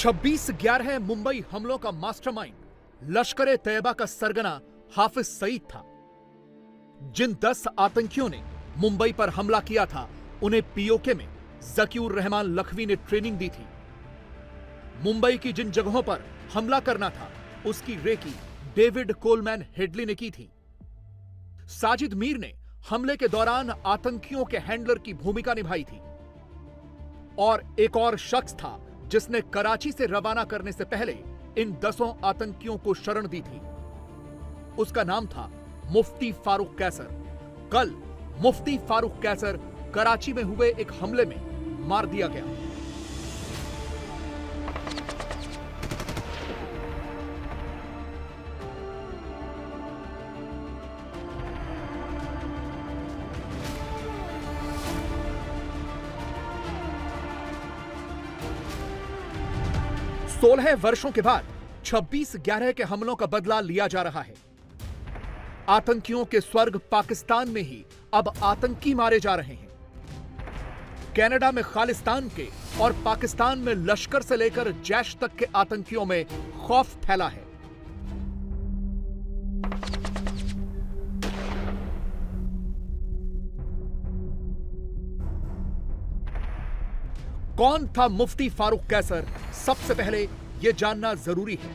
26/11 मुंबई हमलों का मास्टरमाइंड लश्कर-ए तैयबा का सरगना हाफिज सईद था। जिन 10 आतंकियों ने मुंबई पर हमला किया था, उन्हें पीओके में ज़कीउर रहमान लखवी ने ट्रेनिंग दी थी। मुंबई की जिन जगहों पर हमला करना था, उसकी रेकी डेविड कोलमैन हेडली ने की थी। साजिद मीर ने हमले के दौरान आतंकियों के हैंडलर की भूमिका निभाई थी। और एक और शख्स था जिसने कराची से रवाना करने से पहले इन 10 आतंकियों को शरण दी थी। उसका नाम था मुफ्ती फारूक कैसर। कल मुफ्ती फारूक कैसर कराची में हुए एक हमले में मार दिया गया। सोलह वर्षों के बाद 26/11 के हमलों का बदला लिया जा रहा है। आतंकियों के स्वर्ग पाकिस्तान में ही अब आतंकी मारे जा रहे हैं। कनाडा में खालिस्तान के और पाकिस्तान में लश्कर से लेकर जैश तक के आतंकियों में खौफ फैला है। कौन था मुफ्ती फारूक कैसर? सबसे पहले यह जानना जरूरी है।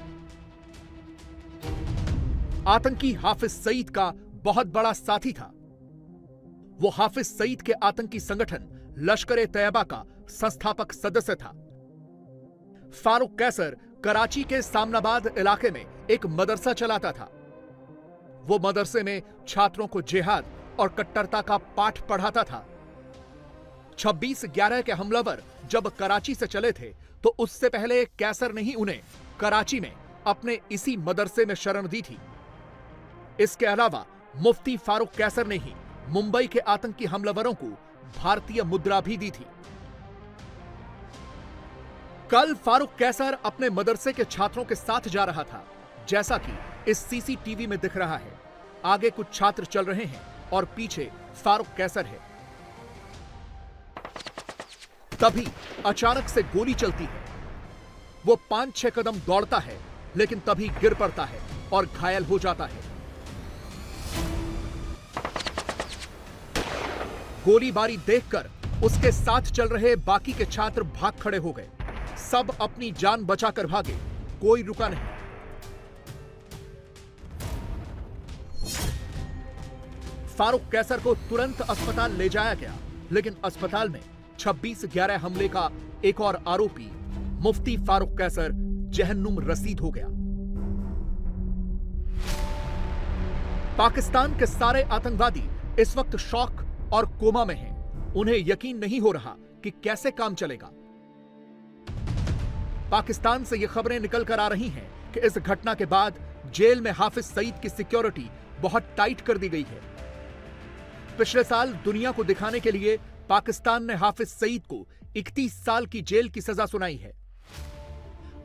आतंकी हाफिज सईद का बहुत बड़ा साथी था। वो हाफिज सईद के आतंकी संगठन लश्कर-ए-तैयबा का संस्थापक सदस्य था। फारूक कैसर कराची के सामनाबाद इलाके में एक मदरसा चलाता था। वो मदरसे में छात्रों को जिहाद और कट्टरता का पाठ पढ़ाता था। 26/11 के हमलावर जब कराची से चले थे, तो उससे पहले कैसर ने ही उन्हें कराची में अपने इसी मदरसे में शरण दी थी। इसके अलावा मुफ्ती फारूक कैसर ने ही मुंबई के आतंकी हमलावरों को भारतीय मुद्रा भी दी थी। कल फारूक कैसर अपने मदरसे के छात्रों के साथ जा रहा था, जैसा कि इस सीसीटीवी में दिख रहा है। आगे कुछ छात्र चल रहे हैं और पीछे फारूक कैसर है। तभी अचानक से गोली चलती है। वो 5-6 कदम दौड़ता है, लेकिन तभी गिर पड़ता है और घायल हो जाता है। गोलीबारी देखकर उसके साथ चल रहे बाकी के छात्र भाग खड़े हो गए। सब अपनी जान बचाकर भागे, कोई रुका नहीं। फारूक कैसर को तुरंत अस्पताल ले जाया गया, लेकिन अस्पताल में 26/11 हमले का एक और आरोपी मुफ्ती फारूक कैसर जहन्नुम रसीद हो गया। पाकिस्तान के सारे आतंकवादी इस वक्त शॉक और कोमा में हैं। उन्हें यकीन नहीं हो रहा कि कैसे काम चलेगा। पाकिस्तान से ये खबरें निकल कर आ रही हैं कि इस घटना के बाद जेल में हाफिज सईद की सिक्योरिटी बहुत टाइट कर दी गई है। पिछले साल दुनिया को दिखाने के लिए पाकिस्तान ने हाफिज सईद को 31 साल की जेल की सजा सुनाई है।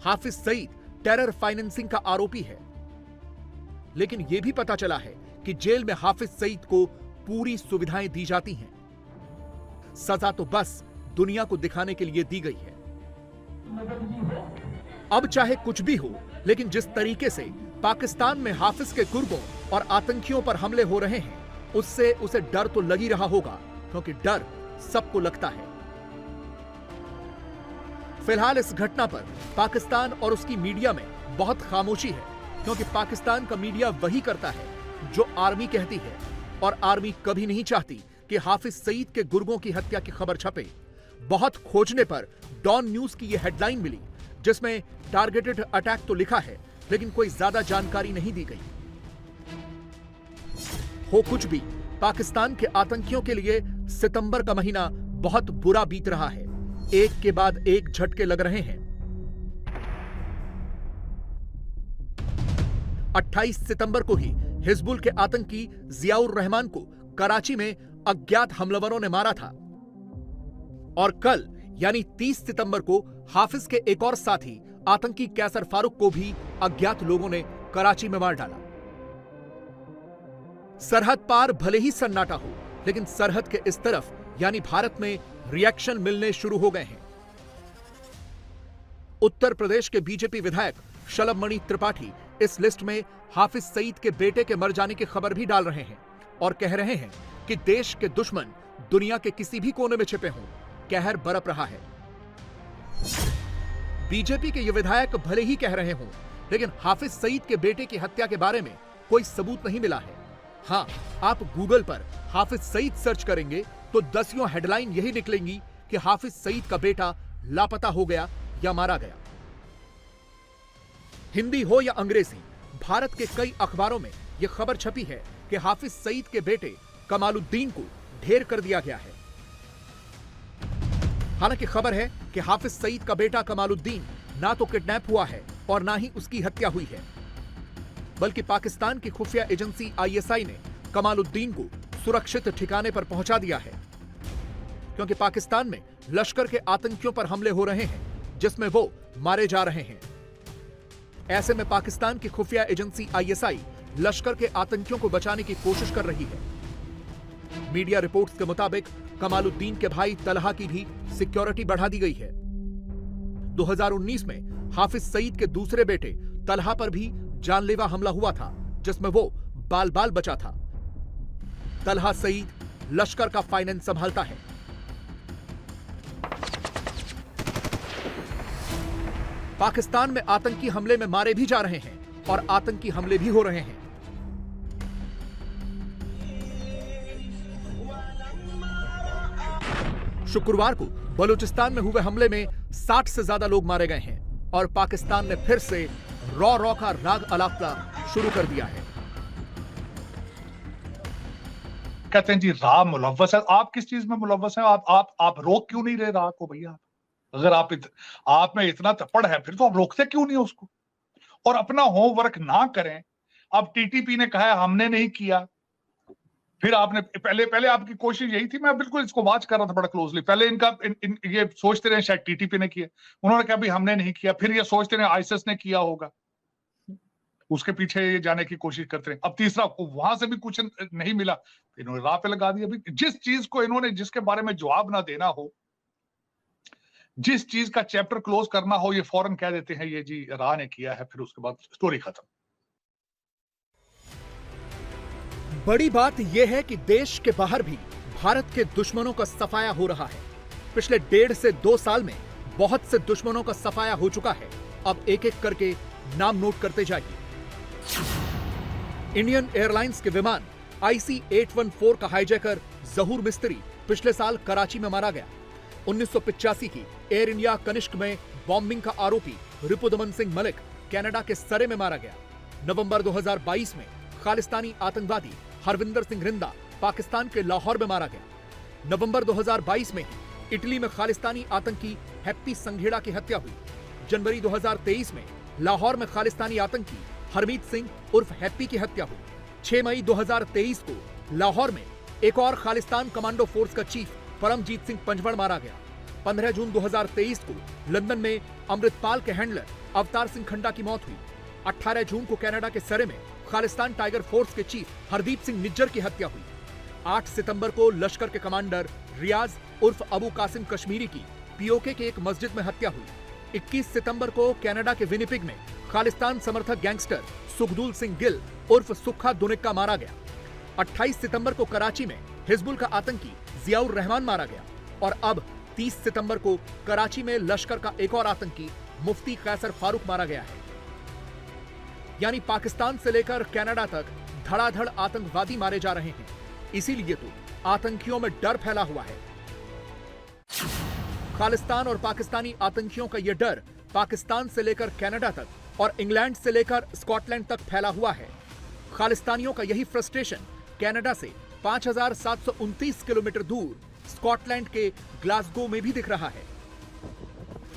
हाफिज सईद टेरर फाइनेंसिंग का आरोपी है, लेकिन यह भी पता चला है कि जेल में हाफिज सईद को पूरी सुविधाएं दी जाती हैं। सजा तो बस दुनिया को दिखाने के लिए दी गई है। अब चाहे कुछ भी हो, लेकिन जिस तरीके से पाकिस्तान में हाफिज के गुर्गों और आतंकियों पर हमले हो रहे हैं, उससे उसे डर तो लग ही रहा होगा, क्योंकि डर सबको लगता है। फिलहाल इस घटना पर पाकिस्तान और उसकी मीडिया में बहुत खामोशी है, क्योंकि पाकिस्तान का मीडिया वही करता है जो आर्मी कहती है, और आर्मी कभी नहीं चाहती कि हाफिज सईद के गुर्गों की हत्या की खबर छपे। बहुत खोजने पर डॉन न्यूज की यह हेडलाइन मिली, जिसमें टारगेटेड अटैक तो लिखा है, लेकिन कोई ज्यादा जानकारी नहीं दी गई। हो कुछ भी, पाकिस्तान के आतंकियों के लिए सितंबर का महीना बहुत बुरा बीत रहा है। एक के बाद एक झटके लग रहे हैं। 28 सितंबर को ही हिजबुल के आतंकी ज़ियाउर रहमान को कराची में अज्ञात हमलावरों ने मारा था, और कल यानी 30 सितंबर को हाफिज के एक और साथी आतंकी कैसर फारूक को भी अज्ञात लोगों ने कराची में मार डाला। सरहद पार भले ही सन्नाटा हो, लेकिन सरहद के इस तरफ यानी भारत में रिएक्शन मिलने शुरू हो गए हैं। उत्तर प्रदेश के बीजेपी विधायक शलभमणि त्रिपाठी इस लिस्ट में हाफिज सईद के बेटे के मर जाने की खबर भी डाल रहे हैं और कह रहे हैं कि देश के दुश्मन दुनिया के किसी भी कोने में छिपे हों, कहर बरप रहा है। बीजेपी के ये विधायक भले ही कह रहे हों, लेकिन हाफिज सईद के बेटे की हत्या के बारे में कोई सबूत नहीं मिला है। हाँ, आप गूगल पर हाफिज सईद सर्च करेंगे तो दसियों हेडलाइन यही निकलेंगी कि हाफिज सईद का बेटा लापता हो गया या मारा गया। हिंदी हो या अंग्रेजी, भारत के कई अखबारों में यह खबर छपी है कि हाफिज सईद के बेटे कमालुद्दीन को ढेर कर दिया गया है। हालांकि खबर है कि हाफिज सईद का बेटा कमालुद्दीन ना तो किडनैप हुआ है और ना ही उसकी हत्या हुई है, बल्कि पाकिस्तान की खुफिया एजेंसी आईएसआई ने कमालुद्दीन को सुरक्षित ठिकाने पर पहुंचा दिया है, क्योंकि पाकिस्तान में लश्कर के आतंकियों पर हमले हो रहे हैं जिसमें वो मारे जा रहे हैं। ऐसे में पाकिस्तान की खुफिया एजेंसी आईएसआई लश्कर के आतंकियों को बचाने की कोशिश कर रही है। मीडिया रिपोर्ट्स के मुताबिक कमालुद्दीन के भाई तलहा की भी सिक्योरिटी बढ़ा दी गई है। 2019 में हाफिज सईद के दूसरे बेटे तलहा पर भी जानलेवा हमला हुआ था, जिसमें वो बाल बाल बचा था। तलहा सईद लश्कर का फाइनेंस संभालता है। पाकिस्तान में आतंकी हमले में मारे भी जा रहे हैं और आतंकी हमले भी हो रहे हैं। शुक्रवार को बलूचिस्तान में हुए हमले में 60 से ज्यादा लोग मारे गए हैं और पाकिस्तान ने फिर से रॉ का राग अलापना शुरू कर दिया है। कहते हैं जी राह मुलव्वस है। आप किस चीज में मुलव्वस हैं? आप रोक क्यों नहीं रहे राह को भैया? अगर आप में इतना तपड़ है फिर तो आप रोकते क्यों नहीं उसको? और अपना होमवर्क ना करें। अब टीटीपी ने कहा है हमने नहीं किया, फिर आपने पहले आपकी कोशिश यही थी। मैं बिल्कुल इसको वॉच कर रहा था बड़ा क्लोजली। पहले ये सोचते रहे शायद टीटीपी ने किया, उन्होंने कहा भाई हमने नहीं किया। फिर ये सोचते रहे आईएसआई ने किया होगा, उसके पीछे ये जाने की कोशिश करते रहे। अब तीसरा वहां से भी कुछ नहीं मिला, इन्होंने राह पे लगा दिया। जिस चीज को इन्होंने जिसके बारे में जवाब ना देना हो, जिस चीज का चैप्टर क्लोज करना हो, ये फौरन कह देते हैं ये जी राह ने किया है, फिर उसके बाद स्टोरी खत्म। बड़ी बात यह है कि देश के बाहर भी भारत के दुश्मनों का सफाया हो रहा है। पिछले 1.5 से 2 साल में बहुत से दुश्मनों का सफाया हो चुका है। अब एक एक करके नाम नोट करते जाइए। इंडियन एयरलाइंस के विमान IC-814 का हाईजैकर जहूर मिस्त्री पिछले साल कराची में मारा गया। 1985 की एयर इंडिया कनिष्क में बॉम्बिंग का आरोपी रिपुदमन सिंह मलिक कनाडा के सरे में मारा गया। नवंबर 2022 में खालिस्तानी आतंकवादी हरविंदर सिंह रिंदा पाकिस्तान के लाहौर में मारा गया। नवंबर 2022 में ही इटली में खालिस्तानी आतंकी हैप्पी संघेड़ा की हत्या हुई। जनवरी 2023 में लाहौर में खालिस्तानी आतंकी हरमीत सिंह उर्फ हैप्पी की हत्या हुई। 6 मई 2023 को लाहौर में एक और खालिस्तान कमांडो फोर्स का चीफ परमजीत सिंह पंजवड़ मारा गया। 15 जून 2023 को लंदन में अमृतपाल के हैंडलर अवतार सिंह खंडा की मौत हुई। 18 जून को कनाडा के सरे में खालिस्तान टाइगर फोर्स के चीफ हरदीप सिंह निज्जर की हत्या हुई। 8 सितंबर को लश्कर के कमांडर रियाज उर्फ अबू कासिम कश्मीरी की पीओके के एक मस्जिद में हत्या हुई। 21 सितंबर को कनाडा के विनिपिग में खालिस्तान समर्थक गैंगस्टर सुखदूल सिंह गिल उर्फ सुक्खा दुनिक्का मारा गया। 28 सितंबर को कराची में हिजबुल का आतंकी जियाउर रहमान मारा गया। और अब 30 सितंबर को कराची में लश्कर का एक और आतंकी मुफ्ती कैसर फारूक मारा गया है। यानी पाकिस्तान से लेकर कनाडा तक धड़ाधड़ आतंकवादी मारे जा रहे हैं। इसीलिए तो आतंकियों में डर फैला हुआ है। खालिस्तान और पाकिस्तानी आतंकियों का यह डर पाकिस्तान से लेकर कनाडा तक और इंग्लैंड से लेकर स्कॉटलैंड तक फैला हुआ है। खालिस्तानियों का यही फ्रस्ट्रेशन कनाडा से 5729 किलोमीटर दूर स्कॉटलैंड के ग्लासगो में भी दिख रहा है।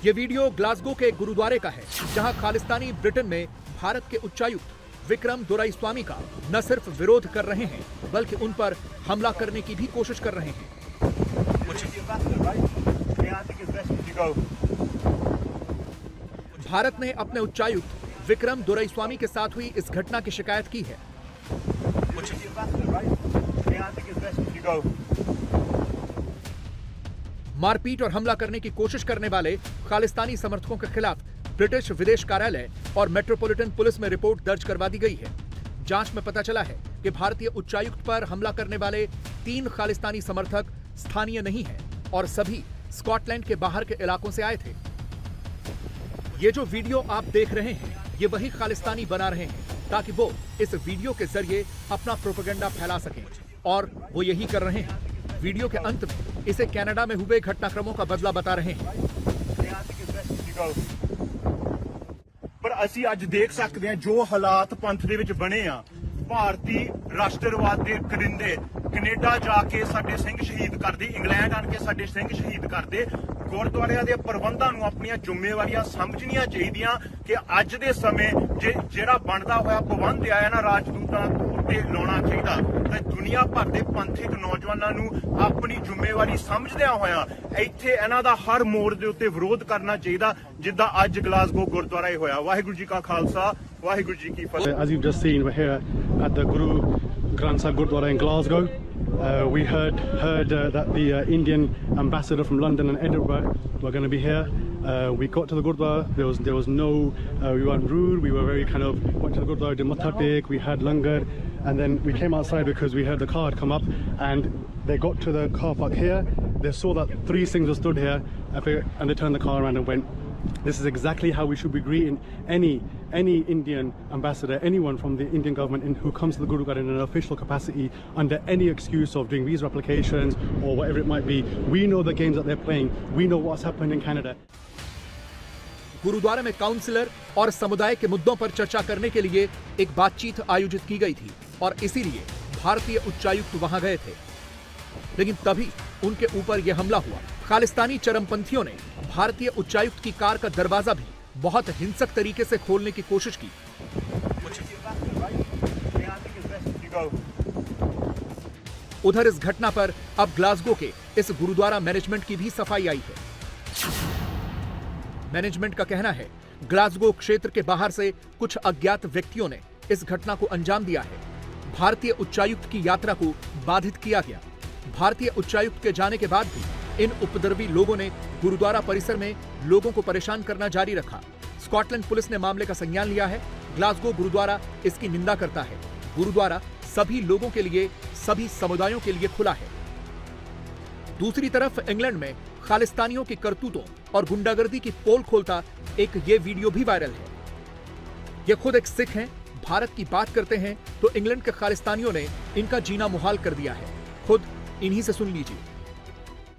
यह वीडियो ग्लासगो के गुरुद्वारे का है, जहां खालिस्तानी ब्रिटेन में भारत के उच्चायुक्त विक्रम दोराईस्वामी का न सिर्फ विरोध कर रहे हैं, बल्कि उन पर हमला करने की भी कोशिश कर रहे हैं। भारत ने अपने उच्चायुक्त विक्रम दोराईस्वामी के साथ हुई इस घटना की शिकायत की है। मारपीट और हमला करने की कोशिश करने वाले खालिस्तानी समर्थकों के खिलाफ ब्रिटिश विदेश कार्यालय और मेट्रोपॉलिटन पुलिस में रिपोर्ट दर्ज करवा दी गई है। जांच में पता चला है कि भारतीय उच्चायुक्त पर हमला करने वाले 3 खालिस्तानी समर्थक स्थानीय नहीं हैं और सभी स्कॉटलैंड के बाहर के इलाकों से आए थे। ये जो वीडियो आप देख रहे हैं, ये वही खालिस्तानी बना रहे हैं ताकि वो इस वीडियो के जरिए अपना प्रोपेगेंडा फैला सकें, और वो यही कर रहे हैं। वीडियो के अंत में इसे कनाडा में हुए घटनाक्रमों का बदला बता रहे हैं। ਪਰ ਅਸੀਂ ਅੱਜ ਦੇਖ ਸਕਦੇ ਹਾਂ ਜੋ ਹਾਲਾਤ ਪੰਥ ਦੇ ਵਿੱਚ ਬਣੇ ਆ। ਭਾਰਤੀ ਰਾਸ਼ਟਰਵਾਦ ਦੇ ਕਰਿੰਦੇ ਕੈਨੇਡਾ ਜਾ ਕੇ ਸਾਡੇ ਸਿੰਘ ਸ਼ਹੀਦ ਕਰਦੇ, ਇੰਗਲੈਂਡ ਆਣ ਕੇ ਸਾਡੇ ਸਿੰਘ ਸ਼ਹੀਦ ਕਰਦੇ। ਗੁਰਦੁਆਰਿਆਂ ਦੇ ਪ੍ਰਬੰਧਾਂ ਨੂੰ ਆਪਣੀਆਂ ਜ਼ਿੰਮੇਵਾਰੀਆਂ ਸਮਝਣੀਆਂ ਚਾਹੀਦੀਆਂ ਕਿ ਅੱਜ ਦੇ ਸਮੇਂ ਜਿਹੜਾ ਬਣਦਾ ਹੋਇਆ ਪਾਬੰਦ ਆਇਆ ਨਾ ਰਾਜਦੂਤਾਂ ਤੇ ਲਾਉਣਾ ਚਾਹੀਦਾ ਤੇ ਦੁਨੀਆ ਭਰ ਦੇ ਪੰਥਿਕ ਨੌਜਵਾਨਾਂ ਨੂੰ ਆਪਣੀ ਜ਼ਿੰਮੇਵਾਰੀ ਸਮਝਦਿਆਂ ਹੋਇਆ ਇੱਥੇ ਇਹਨਾਂ ਦਾ ਹਰ ਮੋੜ ਦੇ ਉੱਤੇ ਵਿਰੋਧ ਕਰਨਾ ਚਾਹੀਦਾ, ਜਿੱਦਾਂ ਅੱਜ ਗਲਾਸਗੋ ਗੁਰਦੁਆਰਾ ਹੀ ਹੋਇਆ। ਵਾਹਿਗੁਰੂ ਜੀ ਕਾ ਖਾਲਸਾ, ਵਾਹਿਗੁਰੂ ਜੀ ਕੀ ਫਤਿਹ। As you've just seen, we're here at the Guru Granth Sahib Gurdwara in Glasgow. We heard that the Indian ambassador from London and Edinburgh were going to be here. We got to the Gurdwara. There was no. We weren't rude. We were very kind of went to the Gurdwara, did matha tek. We had langar, and then we came outside because we heard the car had come up, and they got to the car park here. They saw that 3 Singhs were stood here, and they turned the car around and went. This is exactly how we should be greeting any Indian ambassador, anyone from the Indian government who comes to the Gurudwara in an official capacity under any excuse of doing visa applications or whatever it might be. We know the games that they're playing. We know what's happened in Canada. Gurdwara में counsellor और समुदाय के मुद्दों पर चर्चा करने के लिए एक बातचीत आयोजित की गई थी और इसीलिए भारतीय उच्चायुक्त वहां गए थे, लेकिन तभी उनके ऊपर यह हमला हुआ। खालिस्तानी चरमपंथियों ने भारतीय उच्चायुक्त की कार का दरवाजा भी बहुत हिंसक तरीके से खोलने की कोशिश की। उधर इस घटना पर अब ग्लासगो के इस गुरुद्वारा मैनेजमेंट की भी सफाई आई है। मैनेजमेंट का कहना है ग्लासगो क्षेत्र के बाहर से कुछ अज्ञात व्यक्तियों ने इस घटना को अंजाम दिया है। भारतीय उच्चायुक्त की यात्रा को बाधित किया गया। भारतीय उच्चायुक्त के जाने के बाद भी इन उपद्रवी लोगों ने गुरुद्वारा परिसर में लोगों को परेशान करना जारी रखा। स्कॉटलैंड पुलिस ने मामले का संज्ञान लिया है। ग्लासगो गुरुद्वारा इसकी निंदा करता है। गुरुद्वारा सभी लोगों के लिए, सभी समुदायों के लिए खुला है। दूसरी तरफ इंग्लैंड में खालिस्तानियों की करतूतों और गुंडागर्दी की पोल खोलता एक ये वीडियो भी वायरल है। ये खुद एक सिख हैं, भारत की बात करते हैं तो इंग्लैंड के खालिस्तानियों ने इनका जीना मुहाल कर दिया है। खुद इन्हीं से सुन लीजिए।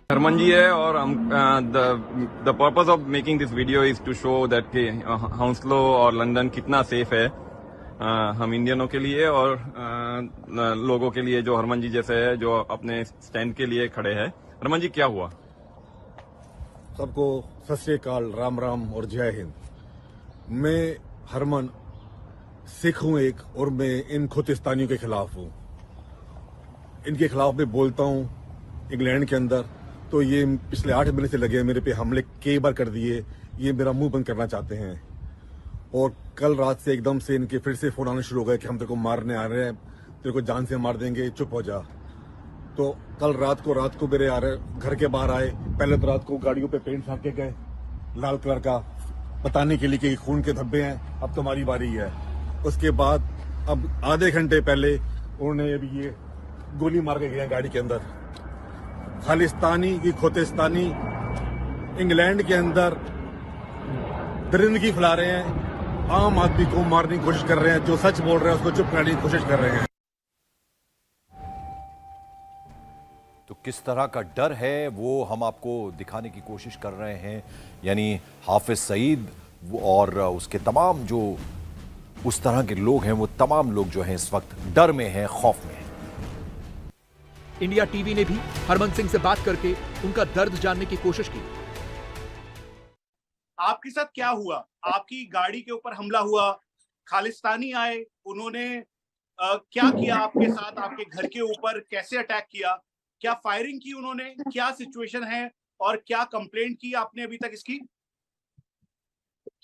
हरमन जी है और हम the purpose of making this video is to show that कि हाउंसलो और लंदन कितना सेफ है हम इंडियनों के लिए और लोगों के लिए जो हरमन जी जैसे है जो अपने स्टैंड के लिए खड़े हैं। हरमन जी क्या हुआ? सबको सत श्री अकाल, राम राम और जय हिंद। मैं हरमन सिख हूं एक, और मैं इन खुतिस्तानियों के खिलाफ हूं। इनके खिलाफ मैं बोलता हूं इंग्लैंड के अंदर। तो ये पिछले 8 महीने से लगे हैं मेरे पे हमले कई बार कर दिए। ये मेरा मुंह बंद करना चाहते हैं और कल रात से एकदम से इनके फिर से फोन आने शुरू हो गए कि हम तेरे को मारने आ रहे हैं, तेरे को जान से मार देंगे, चुप हो जा। तो कल रात को मेरे घर के बाहर आए। पहले तो रात को गाड़ियों पे पेंट फेंक के गए लाल कलर का, बताने के लिए कि खून के धब्बे हैं, अब तुम्हारी बारी है। उसके बाद अब आधे घंटे पहले उन्होंने अभी ये गोली मार के गए गाड़ी के अंदर। खालिस्तानी की खोतिस्तानी इंग्लैंड के अंदर दरिंदगी फैला रहे हैं, आम आदमी को मारने की कोशिश कर रहे हैं, जो सच बोल रहे हैं उसको चुप कराने की कोशिश कर रहे हैं। तो किस तरह का डर है वो हम आपको दिखाने की कोशिश कर रहे हैं। यानी हाफिज सईद और उसके तमाम जो उस तरह के लोग हैं, वो तमाम लोग जो हैं इस वक्त डर में हैं, खौफ में हैं। इंडिया टीवी ने भी हरमन सिंह से बात करके उनका दर्द जानने की कोशिश की। आपके साथ क्या हुआ? आपकी गाड़ी के ऊपर हमला हुआ, खालिस्तानी आए, उन्होंने क्या किया आपके साथ? आपके घर के ऊपर कैसे अटैक किया? क्या फायरिंग की उन्होंने? क्या सिचुएशन है और क्या कंप्लेंट की आपने अभी तक इसकी?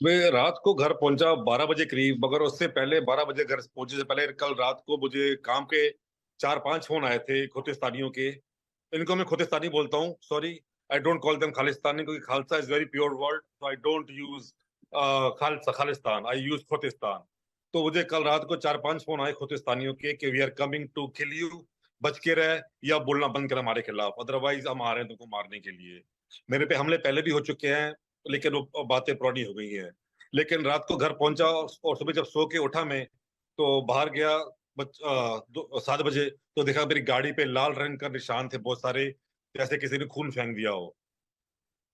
मैं रात को घर पहुंचा 12 बजे करीब, मगर उससे पहले 12 बजे घर पहुंचे से पहले कल रात को मुझे काम के 4-5 फोन आए थे खोतिस्तानियों के। इनको मैं खोतिस्तानी बोलता हूँ, sorry. I don't call them Khalistani, क्योंकि Khalsa is very pure word, so I don't use Khalistan, I use Khotistan. तो मुझे कल रात को 4-5 फोन आए खोतिस्तानियों के कि we are coming to kill you, बच के रहे या बोलना बंद कर हमारे खिलाफ, अदरवाइज हम आ रहे हैं तुमको मारने के लिए। मेरे पे हमले पहले भी हो चुके हैं, लेकिन वो बातें पुरानी हो गई हैं। लेकिन रात को घर पहुंचा और सुबह जब सो के उठा मैं, तो बाहर गया 7 बजे, तो देखा मेरी गाड़ी पे लाल रंग का निशान थे बहुत सारे, जैसे किसी ने खून फेंक दिया हो।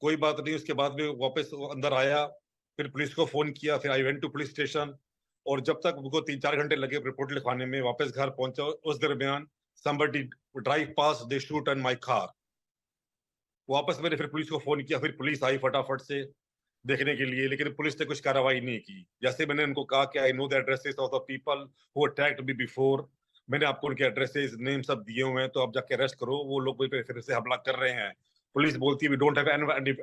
कोई बात नहीं, उसके बाद में वापस अंदर आया, फिर पुलिस को फोन किया, फिर I went to police station, और जब तक मुझको 3-4 घंटे लगे रिपोर्ट लिखवाने में, वापस घर पहुंचा। उस दरमियान somebody drive past, they shoot on my car। वापस मैंने फिर पुलिस को फोन किया, फिर पुलिस आई फटाफट से देखने के लिए, लेकिन पुलिस ने कुछ कार्रवाई नहीं की। जैसे मैंने उनको कहा कि I know the addresses of the people who attacked me before, मैंने आपको उनके एड्रेसेस नेम सब दिए हुए हैं, तो आप जाके अरेस्ट करो। वो लोग मुझ पे फिर से हमला कर रहे हैं। पुलिस बोलती है we don't have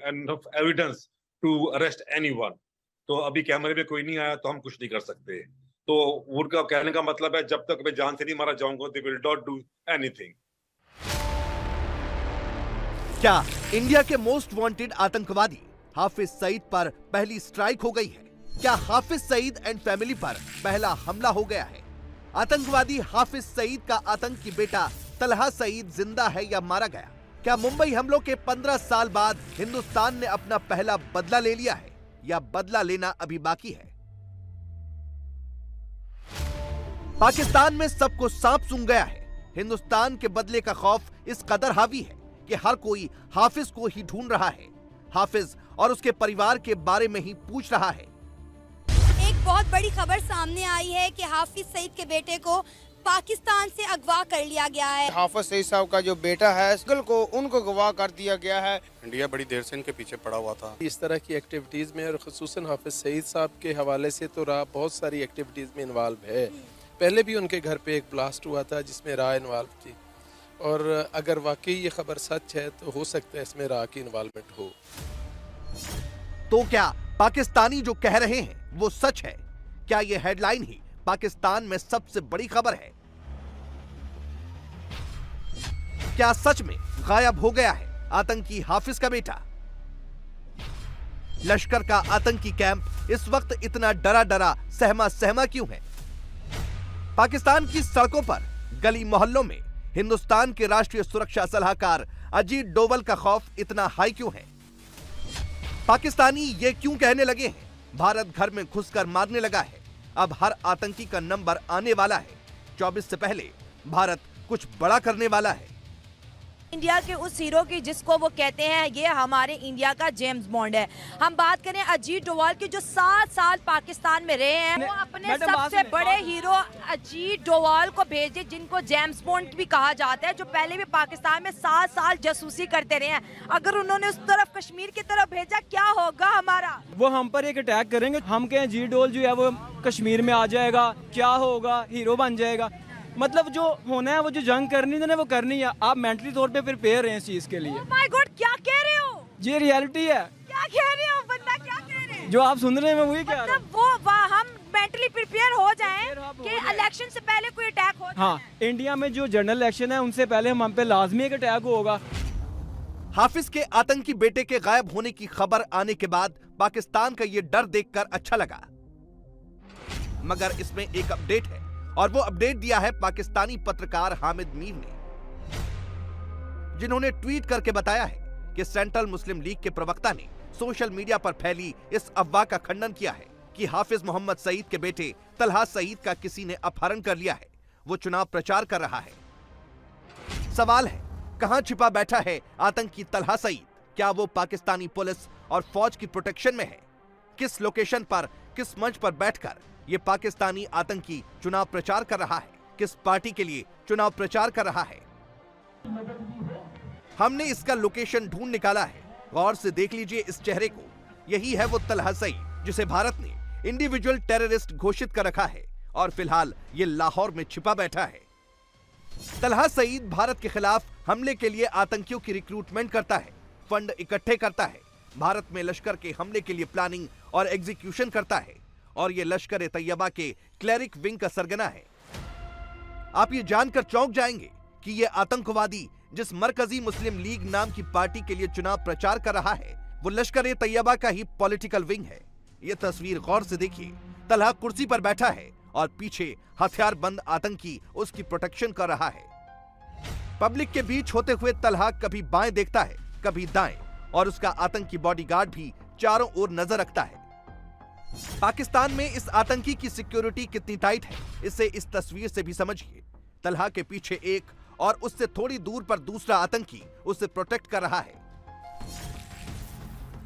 enough evidence to arrest anyone. तो अभी कैमरे में कोई नहीं आया तो हम कुछ नहीं कर सकते। तो उनका कहने का मतलब है जब तक मैं जान से नहीं मारा जाऊंगा, they will not do anything. क्या इंडिया के मोस्ट वांटेड आतंकवादी हाफिज सईद पर पहली स्ट्राइक हो गई है? क्या हाफिज सईद एंड फैमिली पर पहला हमला हो गया है? आतंकवादी हाफिज सईद का आतंकी बेटा तलहा सईद जिंदा है या मारा गया? क्या मुंबई हमलों के 15 साल बाद हिंदुस्तान ने अपना पहला बदला ले लिया है या बदला लेना अभी बाकी है? पाकिस्तान में सबको सांप सूंघ गया है। हिंदुस्तान के बदले का खौफ इस कदर हावी है कि हर कोई हाफिज को ही ढूंढ रहा है, हाफिज और उसके परिवार के बारे में ही पूछ रहा है। एक बहुत बड़ी खबर सामने आई है कि हाफिज सईद के बेटे को पाकिस्तान से अगवा कर लिया गया है। हाफिज सईद साहब का जो बेटा है उनको अगवा कर दिया गया है। इंडिया बड़ी देर से इनके पीछे पड़ा हुआ था। इस तरह की एक्टिविटीज में और खुसूसन हाफिज सईद साहब के हवाले से तो राह बहुत सारी एक्टिविटीज में इन्वॉल्व है। पहले भी उनके घर पे एक ब्लास्ट हुआ था जिसमें राह इन्वॉल्व थी, और अगर वाकई ये खबर सच है तो हो सकता है इसमें राह की इन्वॉल्वमेंट हो। तो क्या पाकिस्तानी जो कह रहे हैं वो सच है? क्या ये हेडलाइन ही पाकिस्तान में सबसे बड़ी खबर है? क्या सच में गायब हो गया है आतंकी हाफिज का बेटा? लश्कर का आतंकी कैंप इस वक्त इतना डरा सहमा क्यों है? पाकिस्तान की सड़कों पर गली मोहल्लों में हिंदुस्तान के राष्ट्रीय सुरक्षा सलाहकार अजीत डोवल का खौफ इतना हाई क्यों है? पाकिस्तानी ये क्यों कहने लगे हैं भारत घर में घुसकर मारने लगा है, अब हर आतंकी का नंबर आने वाला है, 24 से पहले भारत कुछ बड़ा करने वाला है। इंडिया के उस हीरो की जिसको वो कहते हैं ये हमारे इंडिया का जेम्स बॉन्ड है। हम बात करें अजीत डोवाल की, जो 7 साल पाकिस्तान में रहे हैं, वो अपने सबसे बड़े हीरो अजीत डोवाल को भेजे, जिनको जेम्स बॉन्ड भी कहा जाता है, जो पहले भी पाकिस्तान में 7 साल जासूसी करते रहे हैं। अगर उन्होंने उस तरफ कश्मीर की तरफ भेजा, क्या होगा हमारा? वो हम पर एक अटैक करेंगे, हम कहें अजीत डोवाल जो है वो कश्मीर में आ जाएगा, क्या होगा, हीरो बन जाएगा। मतलब जो होना है, वो जो जंग करनी है वो करनी है। आप मेंटली तौर पे प्रिपेयर हैं इस चीज के लिए। Oh my God, क्या कह रहे हो? ये रियलिटी है। क्या कह रहे हो बंदा, क्या कह रहे हैं? जो आप सुन रहे हैं मैं वही कह रहा हूं। वो हम मेंटली प्रिपेयर हो जाएं कि इलेक्शन से पहले कोई अटैक हो जाए। हाँ, इंडिया में जो जनरल इलेक्शन है उनसे पहले हम पे लाजमी एक अटैक होगा। हाफिज के आतंकी बेटे के गायब होने की खबर आने के बाद पाकिस्तान का ये डर देखकर अच्छा लगा, मगर इसमें एक अपडेट है, और वो अपडेट दिया है पाकिस्तानी पत्रकार हामिद मीर ने, जिन्होंने ट्वीट करके बताया है कि सेंट्रल मुस्लिम लीग के प्रवक्ता ने सोशल मीडिया पर फैली इस अफवाह का खंडन किया है कि हाफिज मोहम्मद सईद के बेटे तलहा सईद का किसी ने अपहरण कर लिया है, वो चुनाव प्रचार कर रहा है। सवाल है, कहां छिपा बैठा है आतंकी तलहा सईद? क्या वो पाकिस्तानी पुलिस और फौज की प्रोटेक्शन में है? किस लोकेशन पर, किस मंच पर बैठकर ये पाकिस्तानी आतंकी चुनाव प्रचार कर रहा है? किस पार्टी के लिए चुनाव प्रचार कर रहा है? हमने इसका लोकेशन ढूंढ निकाला है, गौर से देख लीजिए इस चेहरे को। यही है वो तलहा सईद जिसे भारत ने इंडिविजुअल टेररिस्ट घोषित कर रखा है और फिलहाल ये लाहौर में छिपा बैठा है। तलहा सईद भारत के खिलाफ हमले के लिए आतंकियों की रिक्रूटमेंट करता है, फंड इकट्ठे करता है, भारत में लश्कर के हमले के लिए प्लानिंग और एग्जीक्यूशन करता है, और ये लश्कर तैयबा के क्लेरिक विंग का सरगना है। आप ये जानकर चौंक जाएंगे कि ये आतंकवादी जिस मरकजी मुस्लिम लीग नाम की पार्टी के लिए चुनाव प्रचार कर रहा है वो लश्कर-ए-तैयबा का ही पॉलिटिकल विंग है। ये तस्वीर गौर से देखिए। तलहा कुर्सी पर बैठा है और पीछे हथियारबंद आतंकी उसकी प्रोटेक्शन कर रहा है। पब्लिक के बीच होते हुए तलहा कभी बाएं देखता है, कभी दाएं, और उसका आतंकी बॉडीगार्ड भी चारों ओर नजर रखता है। पाकिस्तान में इस आतंकी की सिक्योरिटी कितनी टाइट है, इसे इस तस्वीर से भी समझिए। तलहा के पीछे एक और उससे थोड़ी दूर पर दूसरा आतंकी उसे प्रोटेक्ट कर रहा है।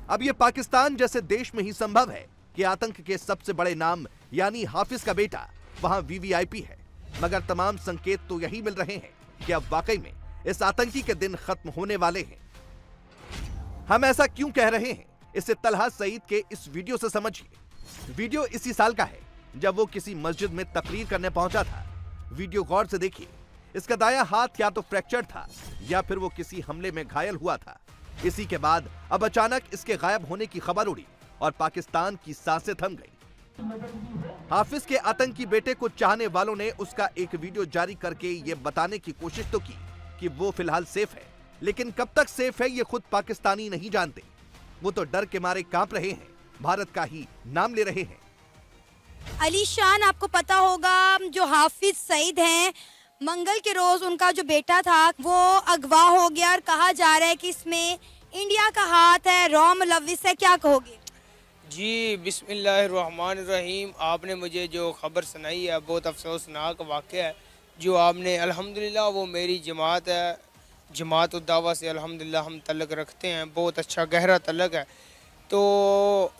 अब यह पाकिस्तान जैसे देश में ही संभव है कि आतंक के सबसे बड़े नाम यानी हाफिज का बेटा वहां वीवीआईपी है, मगर तमाम संकेत तो यही मिल रहे हैं कि अब वाकई में इस आतंकी के दिन खत्म होने वाले हैं। हम ऐसा क्यों कह रहे हैं, इसे तलहा सईद के इस वीडियो से समझिए। वीडियो इसी साल का है जब वो किसी मस्जिद में तकरीर करने पहुंचा था। वीडियो गौर से देखिए। इसका दायां हाथ या तो फ्रैक्चर था या फिर वो किसी हमले में घायल हुआ था। इसी के बाद अब अचानक इसके गायब होने की खबर उड़ी और पाकिस्तान की सांसें थम गई। हाफिज के आतंकी बेटे को चाहने वालों ने उसका एक वीडियो जारी करके ये बताने की कोशिश तो की कि वो फिलहाल सेफ है, लेकिन कब तक सेफ है ये खुद पाकिस्तानी नहीं जानते। वो तो डर के मारे कांप रहे हैं, भारत का ही नाम ले रहे हैं। अली शान, आपको पता होगा जो हाफिज सईद हैं, मंगल के रोज उनका जो बेटा था वो अगवा हो गया और कहा जा रहा है कि इसमें इंडिया का हाथ है, रॉ मुलव्विस है, क्या कहोगे? जी बिस्मिल्लाहिर्रहमानिर्रहीम। आपने मुझे जो खबर सुनाई है बहुत अफसोसनाक वाक़या है। जो आपने अल्हम्दुलिल्लाह वो मेरी जमात है, जमात उद्दावा से अल्हम्दुलिल्लाह हम तल्लक रखते हैं, बहुत अच्छा गहरा तल्लक है। तो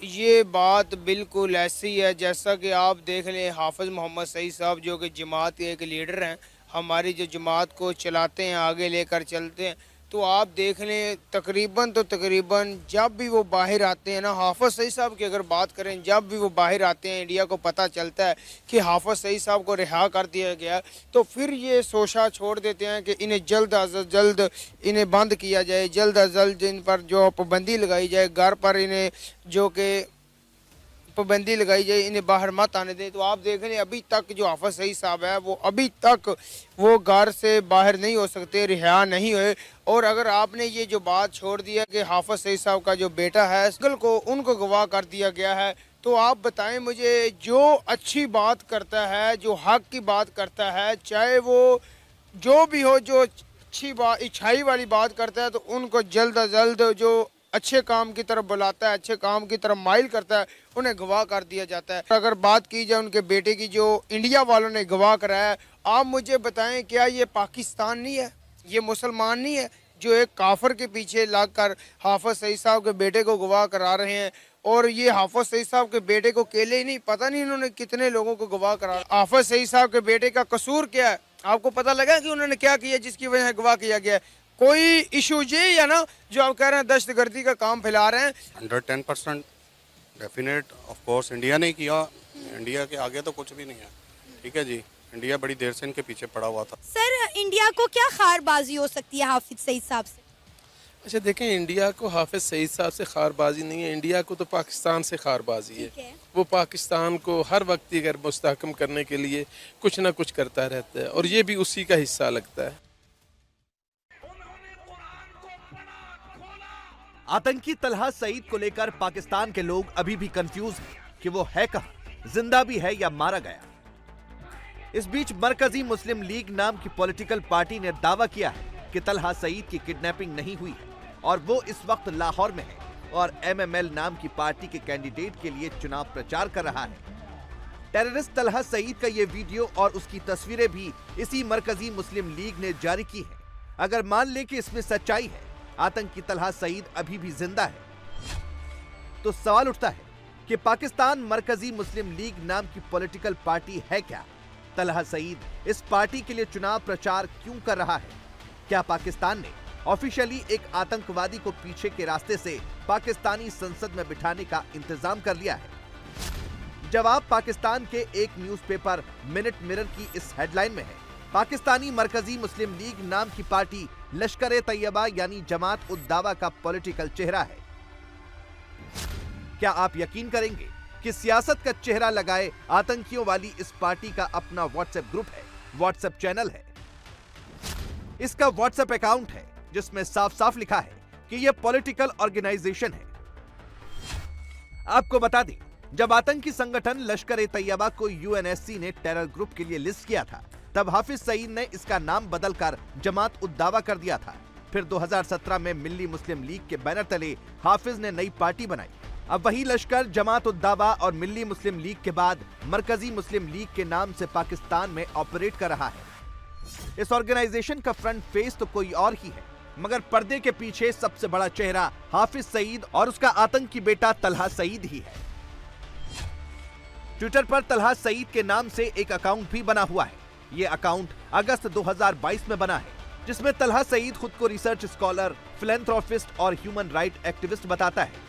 ये बात बिल्कुल ऐसी है जैसा कि आप देख लें हाफिज़ मोहम्मद सईद साहब जो कि जमात के एक लीडर हैं, हमारी जो जमात को चलाते हैं, आगे लेकर चलते हैं। तो आप देख लें तकरीबन जब भी वो बाहर आते हैं ना, हाफिज़ सईद साहब की अगर बात करें, जब भी वो बाहर आते हैं इंडिया को पता चलता है कि हाफिज़ सईद साहब को रिहा कर दिया गया, तो फिर ये सोचा छोड़ देते हैं कि इन्हें जल्द अज जल्द इन्हें बंद किया जाए, जल्द अज जल्द इन पर जो पाबंदी लगाई जाए, घर पर इन्हें जो कि पाबंदी लगाई जाए, इन्हें बाहर मत आने दें। तो आप देख लें अभी तक जो हाफिज़ सईद साहब है वो अभी तक वो घर से बाहर नहीं हो सकते, रिहा नहीं हुए। और अगर आपने ये जो बात छोड़ दिया कि हाफिज़ सईद साहब का जो बेटा है को उनको गवाह कर दिया गया है, तो आप बताएं मुझे, जो अच्छी बात करता है, जो हक की बात करता है, चाहे वो जो भी हो, जो अच्छी बात अच्छाई वाली बात करता है, तो उनको जल्द अज जल्द जो अच्छे काम की तरफ बुलाता है, अच्छे काम की तरफ माइल करता है, उन्हें गवाह कर दिया जाता है। अगर बात की जाए उनके बेटे की जो इंडिया वालों ने गवाह कराया, आप मुझे बताएं क्या ये पाकिस्तान नहीं है, ये मुसलमान नहीं है जो एक काफिर के पीछे लगकर हाफिज़ सईद साहब के बेटे को गवाह करा रहे हैं? और ये हाफिज़ सईद साहब के बेटे को अकेले ही नहीं, पता नहीं इन्होंने कितने लोगों को गवाह करा। हाफिज़ सईद साहब के बेटे का कसूर क्या है? आपको पता लगा कि उन्होंने क्या किया जिसकी वजह से गवाह किया गया? कोई इशू ये या ना जो आप कह रहे हैं दहशतगर्दी का काम फैला रहे हैं? 110% डेफिनेट ऑफ कोर्स इंडिया ने किया, इंडिया के आगे तो कुछ भी नहीं है। ठीक है जी, इंडिया बड़ी देर से इनके पीछे पड़ा हुआ था। सर, इंडिया को क्या खारबाजी हो सकती है हाफिज सईद साहब से? अच्छा देखें, इंडिया को हाफिज़ सईद साहब से खारबाजी नहीं है, इंडिया को तो पाकिस्तान से खारबाजी है। वो पाकिस्तान को हर वक्त अगर मुस्तहकम करने के लिए कुछ ना कुछ करता रहता है और ये भी उसी का हिस्सा लगता है। आतंकी तलहा सईद को लेकर पाकिस्तान के लोग अभी भी कंफ्यूज हैं कि वो है कहां, जिंदा भी है या मारा गया। इस बीच मरकजी मुस्लिम लीग नाम की पॉलिटिकल पार्टी ने दावा किया है कि तलहा सईद की किडनैपिंग नहीं हुई है और वो इस वक्त लाहौर में है और MML नाम की पार्टी के कैंडिडेट के लिए चुनाव प्रचार कर रहा है। टेररिस्ट तलहा सईद का ये वीडियो और उसकी तस्वीरें भी इसी मरकजी मुस्लिम लीग ने जारी की है। अगर मान ले कि इसमें सच्चाई है, आतंकी तलहा सईद अभी भी जिंदा है, तो सवाल उठता है कि पाकिस्तान मरकजी मुस्लिम लीग नाम की पॉलिटिकल पार्टी है क्या? तलहा सईद इस पार्टी के लिए चुनाव प्रचार क्यों कर रहा है? क्या पाकिस्तान ने ऑफिशियली एक आतंकवादी को पीछे के रास्ते से पाकिस्तानी संसद में बिठाने का इंतजाम कर लिया है? जवाब पाकिस्तान के एक न्यूज़पेपर मिनट मिरर की इस हेडलाइन में है। पाकिस्तानी मरकजी मुस्लिम लीग नाम की पार्टी लश्कर-ए-तैयबा यानी जमात उद दावा का पॉलिटिकल चेहरा है। क्या आप यकीन करेंगे कि सियासत का चेहरा लगाए आतंकियों वाली इस पार्टी का अपना व्हाट्सएप ग्रुप है, व्हाट्सएप चैनल है? इसका व्हाट्सएप अकाउंट है जिसमें साफ साफ लिखा है कि यह पॉलिटिकल ऑर्गेनाइजेशन है। आपको बता दें, जब आतंकी संगठन लश्कर ए तैयबा को यूएनएससी ने टेरर ग्रुप के लिए लिस्ट किया था, तब हाफिज सईद ने इसका नाम बदलकर जमात उद दावा कर दिया था। फिर 2017 में मिल्ली मुस्लिम लीग के बैनर तले हाफिज ने नई पार्टी बनाई। अब वही लश्कर जमात उद दावा और मिल्ली मुस्लिम लीग के बाद मरकजी मुस्लिम लीग के नाम से पाकिस्तान में ऑपरेट कर रहा है। इस ऑर्गेनाइजेशन का फ्रंट फेस तो कोई और ही है, मगर पर्दे के पीछे सबसे बड़ा चेहरा हाफिज सईद और उसका आतंकी बेटा तलहा सईद ही है। ट्विटर पर तलहा सईद के नाम से एक अकाउंट भी बना हुआ है। ये अकाउंट अगस्त 2022 में बना है, जिसमें तलहा सईद खुद को रिसर्च स्कॉलर, फिलैंथ्रोपिस्ट और ह्यूमन राइट एक्टिविस्ट बताता है।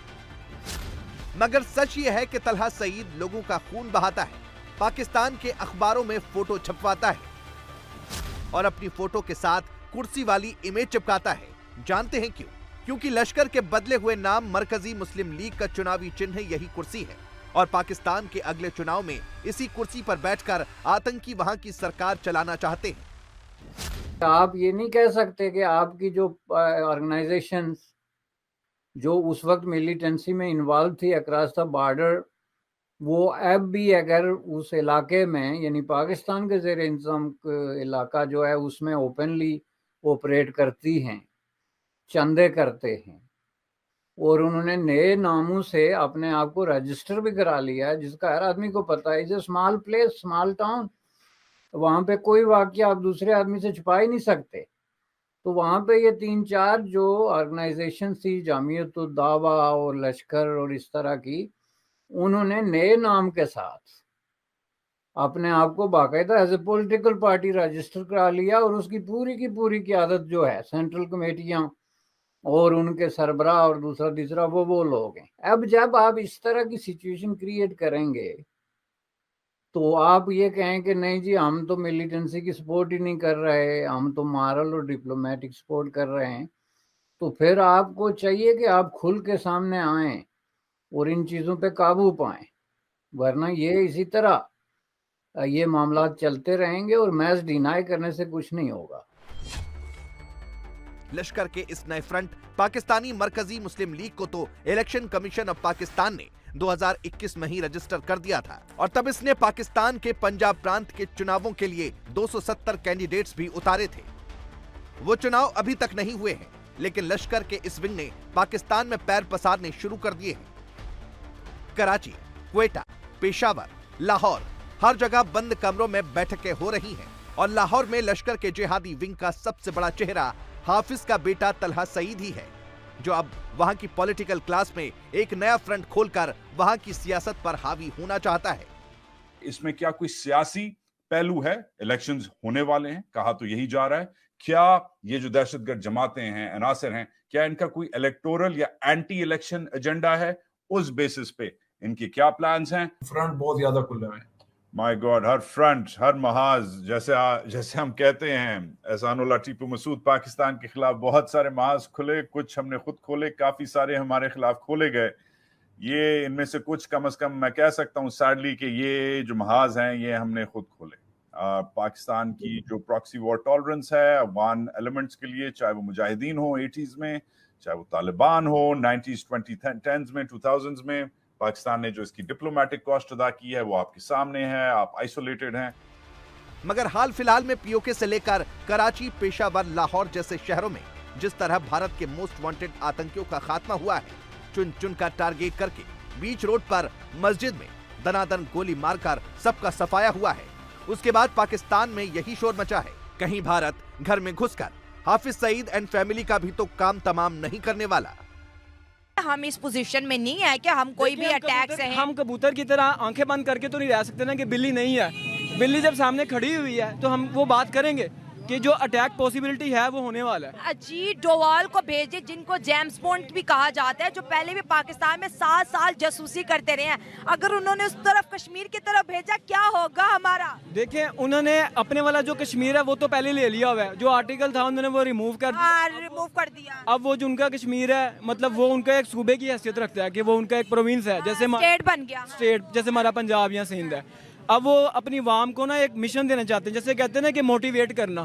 मगर सच ये है कि तलहा सईद लोगों का खून बहाता है, पाकिस्तान के अखबारों में फोटो छपवाता है और अपनी फोटो के साथ कुर्सी वाली इमेज चिपकाता है। जानते हैं क्यों? क्योंकि लश्कर के बदले हुए नाम मरकजी मुस्लिम लीग का चुनावी चिन्ह यही कुर्सी है और पाकिस्तान के अगले चुनाव में इसी कुर्सी पर बैठकर आतंकी वहां की सरकार चलाना चाहते हैं। आप ये नहीं कह सकते कि आपकी जो ऑर्गेनाइजेशंस जो उस वक्त मिलिटेंसी में इन्वॉल्व थी अक्रॉस द बॉर्डर, वो अब भी अगर उस इलाके में यानी पाकिस्तान के ज़ेर इंतज़ाम इलाका जो है उसमें ओपनली ऑपरेट करती हैं, चंदे करते हैं और उन्होंने नए नामों से अपने आप को रजिस्टर भी करा लिया है, जिसका हर आदमी को पता है। Is a small place, small town, वहाँ पे कोई वाकया आप दूसरे आदमी से छुपा ही नहीं सकते। तो वहाँ पे ये 3-4 जो ऑर्गेनाइजेशन थी, जामियत उद दावा और लश्कर और इस तरह की, उन्होंने नए नाम के साथ अपने आप को बाकायदा as a political party register करा लिया और उसकी पूरी की पूरी क़यादत जो है सेंट्रल कमेटियाँ और उनके सरबराह और दूसरा तीसरा वो लोग हैं। अब जब आप इस तरह की सिचुएशन क्रिएट करेंगे तो आप ये कहें कि नहीं जी हम तो मिलिटेंसी की सपोर्ट ही नहीं कर रहे, हम तो मॉरल और डिप्लोमेटिक सपोर्ट कर रहे हैं, तो फिर आपको चाहिए कि आप खुल के सामने आएं और इन चीज़ों पे काबू पाएं, वरना ये इसी तरह ये मामला चलते रहेंगे और मैच डिनाई करने से कुछ नहीं होगा। लश्कर के इस नए फ्रंट पाकिस्तानी मरकजी मुस्लिम लीग को तो इलेक्शन कमीशन ऑफ पाकिस्तान ने 2021 में ही रजिस्टर कर दिया था और तब इसने पाकिस्तान के पंजाब प्रांत के चुनावों के लिए 270 कैंडिडेट्स भी उतारे थे। वो चुनाव अभी तक नहीं हुए हैं, लेकिन लश्कर के इस विंग ने पाकिस्तान में पैर पसारने शुरू कर दिए हैं। कराची, क्वेटा, पेशावर, लाहौर, हर जगह बंद कमरों में बैठकें हो रही हैं और लाहौर में लश्कर के जिहादी विंग का सबसे बड़ा चेहरा हाफिज का बेटा तलहा सईद ही है, जो अब वहां की पॉलिटिकल क्लास में एक नया फ्रंट खोलकर वहां की सियासत पर हावी होना चाहता है। इसमें क्या कोई सियासी पहलू है? इलेक्शंस होने वाले हैं, कहा तो यही जा रहा है। क्या ये जो दहशतगर्द जमातें हैं, अनासर हैं, क्या इनका कोई इलेक्टोरल या एंटी इलेक्शन एजेंडा है? उस बेसिस पे इनके क्या प्लान्स हैं? फ्रंट बहुत ज्यादा खुले हुए हैं। माय गॉड, हर फ्रंट, हर महाज, जैसे हम कहते हैं, एहसानुल्लाह टीपू मसूद पाकिस्तान के खिलाफ बहुत सारे महाज खुले, कुछ हमने खुद खोले, काफी सारे हमारे खिलाफ खोले गए। ये इनमें से कुछ कम से कम मैं कह सकता हूँ सैडली कि ये जो महाज हैं ये हमने खुद खोले। पाकिस्तान की जो प्रॉक्सी वॉर टॉलरेंस है अफगान एलिमेंट्स के लिए, चाहे वो मुजाहिदीन हो 80s में, चाहे वो तालिबान हो 90s, 2010s में, 2000s में, पाकिस्तान ने जो इसकी डिप्लोमेटिक कॉस्ट अदा की है वो आपके सामने है। आप आइसोलेटेड हैं। मगर हाल फिलहाल में पीओके से लेकर कराची, पेशावर, लाहौर जैसे शहरों में जिस तरह भारत के मोस्ट वांटेड आतंकियों का खात्मा हुआ है, चुन चुन कर टारगेट करके बीच रोड पर मस्जिद में दनादन गोली मारकर सबका सफाया हुआ है, उसके बाद पाकिस्तान में यही शोर मचा है। कहीं भारत घर में घुसकर हाफिज सईद एंड फैमिली का भी तो काम तमाम नहीं करने वाला। हम इस पोजीशन में नहीं है कि हम कोई भी अटैक से हम कबूतर की तरह आंखें बंद करके तो नहीं रह सकते ना कि बिल्ली नहीं है। बिल्ली जब सामने खड़ी हुई है तो हम वो बात करेंगे कि जो अटैक पॉसिबिलिटी है वो होने वाला है। अजीत डोवाल को भेजे, जिनको जेम्स बॉन्ड भी कहा जाता है, जो पहले भी पाकिस्तान में 7 साल जासूसी करते रहे हैं, अगर उन्होंने उस तरफ कश्मीर की तरफ भेजा क्या होगा हमारा? देखिए, उन्होंने अपने वाला जो कश्मीर है वो तो पहले ले लिया हुआ है, जो आर्टिकल था उन्होंने वो रिमूव कर दिया। अब वो जो उनका कश्मीर है, मतलब वो उनका एक सूबे की हैसियत रखता है कि वो उनका एक प्रोविंस है, जैसे स्टेट बन गया, स्टेट जैसे हमारा पंजाब या सिंध है। अब वो अपनी वाम को ना एक मिशन देना चाहते हैं, जैसे कहते हैं ना कि मोटिवेट करना।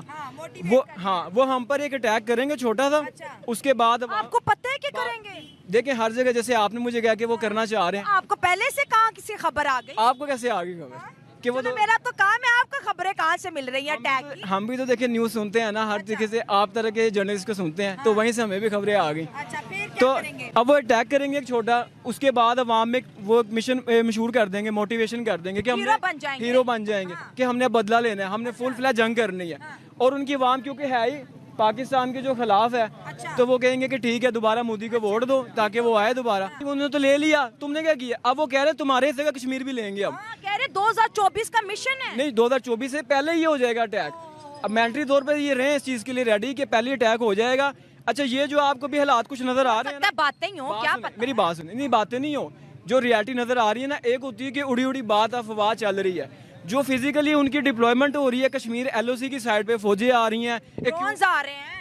वो हम पर एक अटैक करेंगे छोटा सा। उसके बाद आपको पता है कि करेंगे? देखिए हर जगह जैसे आपने मुझे कहा कि वो करना चाह रहे हैं। आपको पहले से कहाँ किसी खबर आ गई? आपको कैसे आ गई खबर कि वो? तो मेरा तो काम है, आपका खबरें कहाँ से मिल रही है अटैक की? हम भी तो देखिए न्यूज़ सुनते हैं ना, हर तरीके से आप तरह के जर्नलिस्ट को सुनते हैं, तो वहीं से हमें भी खबरें आ गई। तो अब वो अटैक करेंगे एक छोटा, उसके बाद अवाम में वो मिशन मशहूर कर देंगे, मोटिवेशन कर देंगे कि हम हीरो बन जाएंगे कि हमने बदला लेना है, हमने फुल फ्लैश जंग करनी है। और उनकी अवाम क्योंकि है ही पाकिस्तान के जो खिलाफ है, तो वो कहेंगे कि ठीक है दोबारा मोदी को वोट दो ताकि वो आए दोबारा। उन्होंने तो ले लिया, तुमने क्या किया? अब वो कह रहे तुम्हारे हिस्से का कश्मीर भी लेंगे। अब कह रहे 2024 का मिशन है। नहीं, 2024 से पहले ही हो जाएगा अटैक। अब मेंटली तौर पर ये रहे इस चीज के लिए रेडी कि पहले अटैक हो जाएगा। अच्छा, ये जो आपको भी हालात कुछ नजर आ रहे हैं, बातें ही हो, क्या पता? मेरी बात सुनिए, नहीं बातें नहीं हो, जो रियलिटी नजर आ रही है ना, एक होती है कि उड़ी उड़ी बात अफवाह चल रही है, जो फिजिकली उनकी डिप्लॉयमेंट हो रही है। कश्मीर LOC की साइड पे फौजें आ रही हैं,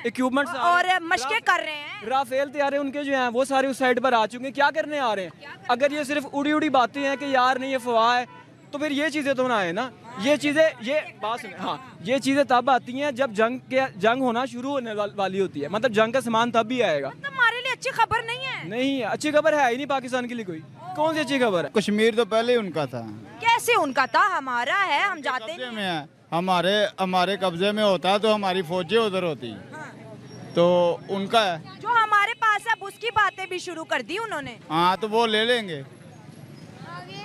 इक्विपमेंट और मशकें कर रहे हैं, राफेल तैयारे उनके जो हैं वो सारे उस साइड पर आ चुके हैं। क्या करने आ रहे हैं? अगर ये सिर्फ उड़ी उड़ी बातें हैं कि यार नहीं अफवाह है, तो फिर ये चीजें तो ना आए ना। ये चीजें, ये बात सुनिए, हाँ, ये चीजें तब आती हैं जब जंग होना शुरू होने वाली होती है, मतलब जंग का सामान तब भी आएगा। तो हमारे लिए अच्छी खबर नहीं है। नहीं, अच्छी खबर है ही नहीं पाकिस्तान के लिए कोई। कौन सी अच्छी खबर है? कश्मीर तो पहले ही उनका था। कैसे उनका था? हमारा है, हम जाते नहीं में है। हमारे कब्जे में होता है तो हमारी फौजें उधर होती, तो उनका है। जो हमारे पास है उसकी बातें भी शुरू कर दी उन्होंने। हाँ, तो वो ले लेंगे।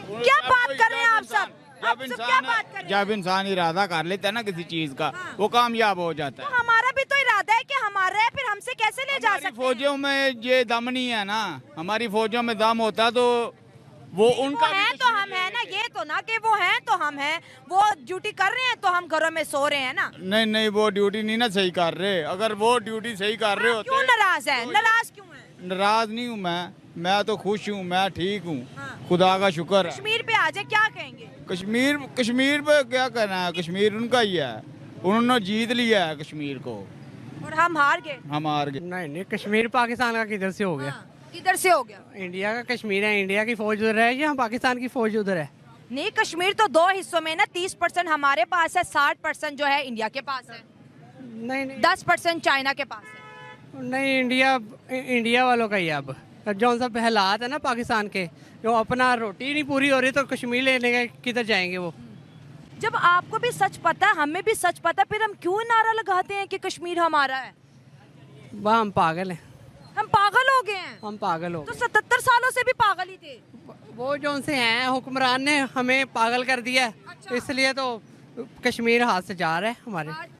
क्या बात कर रहे हैं आप सब? क्या बात कर रहे हैं? जब इंसान इरादा कर लेता है ना किसी चीज का, वो कामयाब हो जाता है। तो हमारा भी तो इरादा है कि हमारा है, फिर हमसे कैसे ले जा सकते हैं? फौजियों में ये दम नहीं है ना, हमारी फौजियों में दम होता तो वो उनका है तो हम है ना, ये तो ना कि वो हैं तो हम हैं, वो ड्यूटी कर रहे हैं तो हम घरों में सो रहे हैं ना। नहीं, वो ड्यूटी नहीं ना सही कर रहे। अगर वो ड्यूटी सही कर रहे होते। क्यों नाराज है? नाराज क्यों है? नाराज नहीं हूँ मैं तो खुश हूँ, मैं ठीक हूँ, खुदा का शुक्र है। कश्मीर पे आ जाए, क्या कहेंगे? कश्मीर पे क्या कहना है? कश्मीर उनका ही है, उन्होंने जीत लिया है कश्मीर को और हम हार गए। नहीं, कश्मीर पाकिस्तान का किधर से हो गया? किधर से हो गया? इंडिया का कश्मीर है, इंडिया की फौज उधर है या पाकिस्तान की फौज उधर है? नहीं, कश्मीर तो दो हिस्सों में ना, 30% हमारे पास है, 60% जो है इंडिया के पास है। नहीं, 10% चाइना के पास है। नहीं, इंडिया वालों का ही अब जो सब हालात है ना पाकिस्तान के, जो अपना रोटी नहीं पूरी हो रही तो कश्मीर लेने के किधर जाएंगे वो? जब आपको भी सच पता है, हमें भी सच पता है, फिर हम क्यों नारा लगाते हैं कि कश्मीर हमारा है? वह हम पागल हैं। हम पागल हो गए हैं? हम पागल हो गए। तो 77 सालों से भी पागल ही थे। वो जो उनसे हैं हुक्मरान ने हमें पागल कर दिया, इसलिए तो कश्मीर हाथ से जा रहा है हमारे।